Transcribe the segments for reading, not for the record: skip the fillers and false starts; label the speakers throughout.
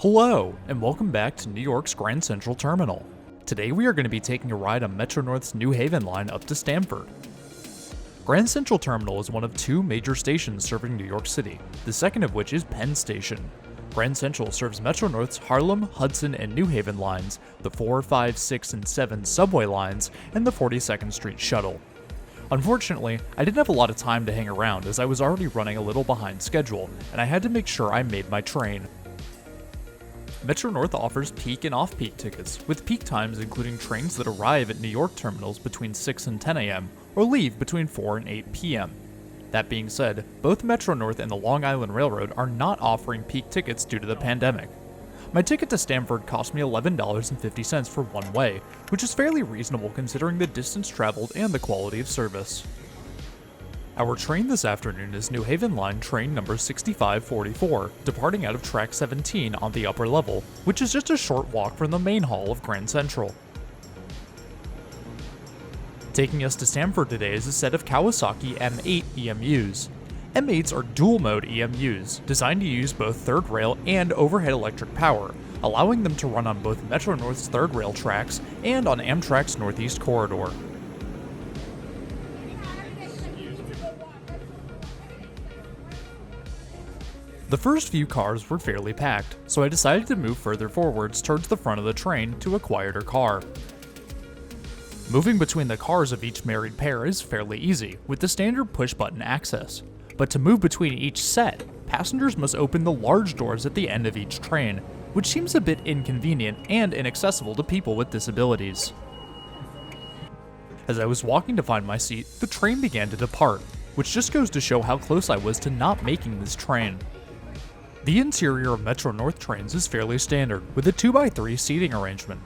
Speaker 1: Hello, and welcome back to New York's Grand Central Terminal. Today we are going to be taking a ride on Metro-North's New Haven line up to Stamford. Grand Central Terminal is one of two major stations serving New York City, the second of which is Penn Station. Grand Central serves Metro-North's Harlem, Hudson, and New Haven lines, the 4, 5, 6, and 7 subway lines, and the 42nd Street Shuttle. Unfortunately, I didn't have a lot of time to hang around as I was already running a little behind schedule, and I had to make sure I made my train. Metro-North offers peak and off-peak tickets, with peak times including trains that arrive at New York terminals between 6 and 10 a.m., or leave between 4 and 8 p.m. That being said, both Metro-North and the Long Island Railroad are not offering peak tickets due to the pandemic. My ticket to Stamford cost me $11.50 for one way, which is fairly reasonable considering the distance traveled and the quality of service. Our train this afternoon is New Haven Line train number 6544, departing out of track 17 on the upper level, which is just a short walk from the main hall of Grand Central. Taking us to Stamford today is a set of Kawasaki M8 EMUs. M8s are dual-mode EMUs, designed to use both third rail and overhead electric power, allowing them to run on both Metro-North's third rail tracks and on Amtrak's Northeast Corridor. The first few cars were fairly packed, so I decided to move further forwards towards the front of the train to a quieter car. Moving between the cars of each married pair is fairly easy, with the standard push-button access. But to move between each set, passengers must open the large doors at the end of each train, which seems a bit inconvenient and inaccessible to people with disabilities. As I was walking to find my seat, the train began to depart, which just goes to show how close I was to not making this train. The interior of Metro-North trains is fairly standard, with a 2x3 seating arrangement.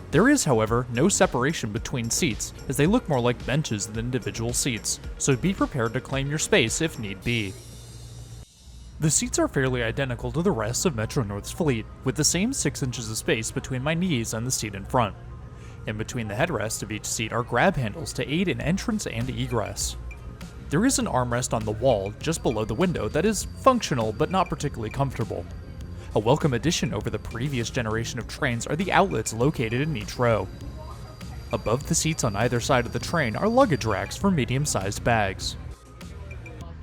Speaker 1: There is, however, no separation between seats, as they look more like benches than individual seats, so be prepared to claim your space if need be. The seats are fairly identical to the rest of Metro-North's fleet, with the same 6 inches of space between my knees and the seat in front. In between the headrests of each seat are grab handles to aid in entrance and egress. There is an armrest on the wall just below the window that is functional but not particularly comfortable. A welcome addition over the previous generation of trains are the outlets located in each row. Above the seats on either side of the train are luggage racks for medium-sized bags.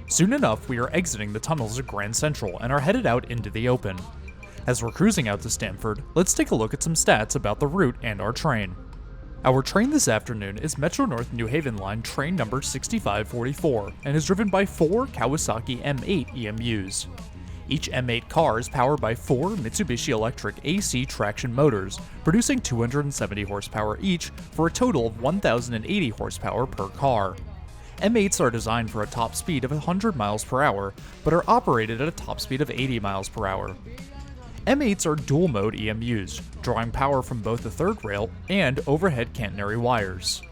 Speaker 1: Soon enough, we are exiting the tunnels of Grand Central and are headed out into the open. As we're cruising out to Stamford, let's take a look at some stats about the route and our train. Our train this afternoon is Metro-North New Haven Line train number 6544 and is driven by 4 Kawasaki M8 EMUs. Each M8 car is powered by 4 Mitsubishi Electric AC traction motors, producing 270 horsepower each for a total of 1,080 horsepower per car. M8s are designed for a top speed of 100 miles per hour, but are operated at a top speed of 80 miles per hour. M8s are dual-mode EMUs, drawing power from both the third rail and overhead catenary wires.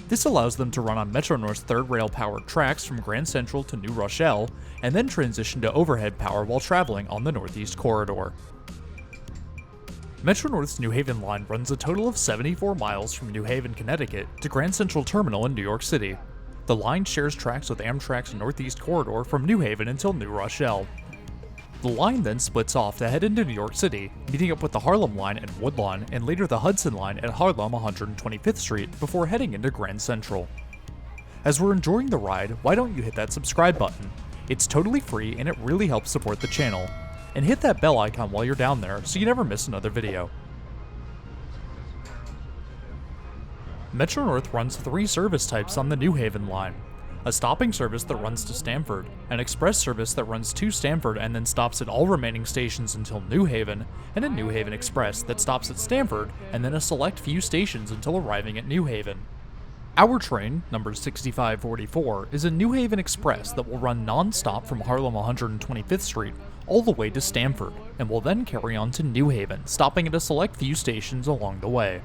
Speaker 1: This allows them to run on Metro-North's third rail-powered tracks from Grand Central to New Rochelle, and then transition to overhead power while traveling on the Northeast Corridor. Metro-North's New Haven line runs a total of 74 miles from New Haven, Connecticut to Grand Central Terminal in New York City. The line shares tracks with Amtrak's Northeast Corridor from New Haven until New Rochelle. The line then splits off to head into New York City, meeting up with the Harlem line at Woodlawn and later the Hudson line at Harlem 125th Street before heading into Grand Central. As we're enjoying the ride, why don't you hit that subscribe button? It's totally free and it really helps support the channel. And hit that bell icon while you're down there so you never miss another video. Metro-North runs 3 service types on the New Haven line. A stopping service that runs to Stamford, an express service that runs to Stamford and then stops at all remaining stations until New Haven, and a New Haven Express that stops at Stamford and then a select few stations until arriving at New Haven. Our train, number 6544, is a New Haven Express that will run non-stop from Harlem 125th Street all the way to Stamford, and will then carry on to New Haven, stopping at a select few stations along the way.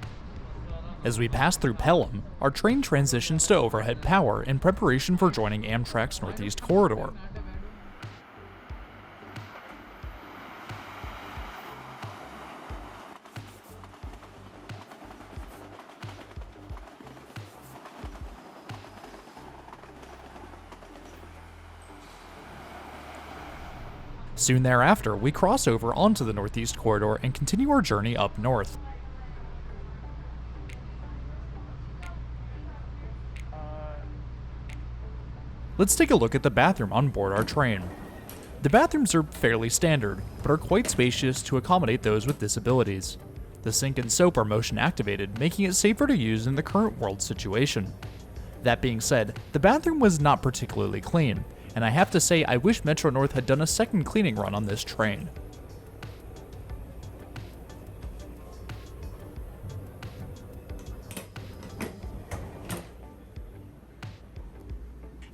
Speaker 1: As we pass through Pelham, our train transitions to overhead power in preparation for joining Amtrak's Northeast Corridor. Soon thereafter, we cross over onto the Northeast Corridor and continue our journey up north. Let's take a look at the bathroom on board our train. The bathrooms are fairly standard, but are quite spacious to accommodate those with disabilities. The sink and soap are motion activated, making it safer to use in the current world situation. That being said, the bathroom was not particularly clean, and I have to say I wish Metro North had done a second cleaning run on this train.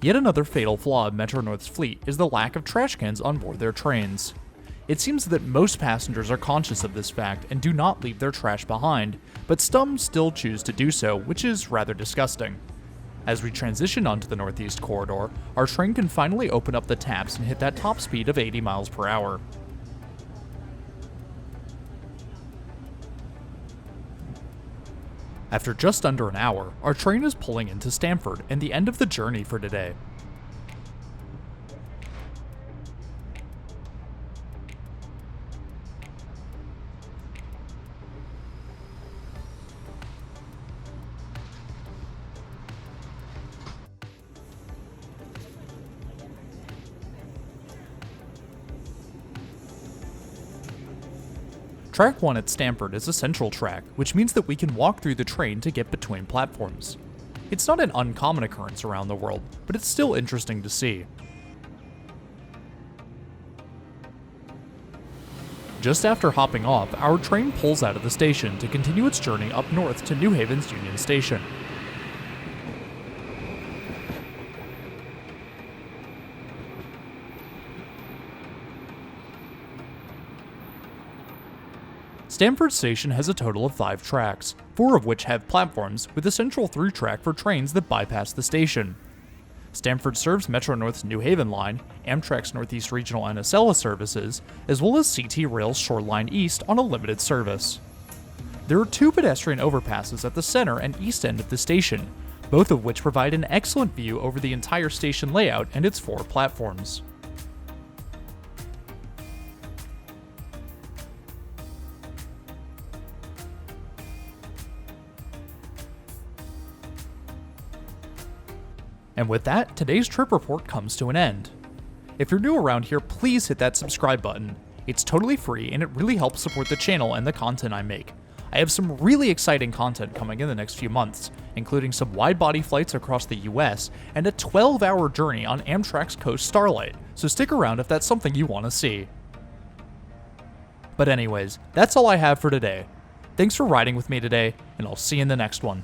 Speaker 1: Yet another fatal flaw of Metro North's fleet is the lack of trash cans on board their trains. It seems that most passengers are conscious of this fact and do not leave their trash behind, but some still choose to do so, which is rather disgusting. As we transition onto the Northeast Corridor, our train can finally open up the taps and hit that top speed of 80 miles per hour. After just under an hour, our train is pulling into Stamford and the end of the journey for today. Track 1 at Stamford is a central track, which means that we can walk through the train to get between platforms. It's not an uncommon occurrence around the world, but it's still interesting to see. Just after hopping off, our train pulls out of the station to continue its journey up north to New Haven's Union Station. Stamford Station has a total of 5 tracks, 4 of which have platforms, with a central through track for trains that bypass the station. Stamford serves Metro North's New Haven line, Amtrak's Northeast Regional and Acela services, as well as CT Rail's Shoreline East on a limited service. There are 2 pedestrian overpasses at the center and east end of the station, both of which provide an excellent view over the entire station layout and its 4 platforms. And with that, today's trip report comes to an end. If you're new around here, please hit that subscribe button. It's totally free and it really helps support the channel and the content I make. I have some really exciting content coming in the next few months, including some wide-body flights across the US and a 12-hour journey on Amtrak's Coast Starlight, so stick around if that's something you want to see. But anyways, that's all I have for today. Thanks for riding with me today, and I'll see you in the next one.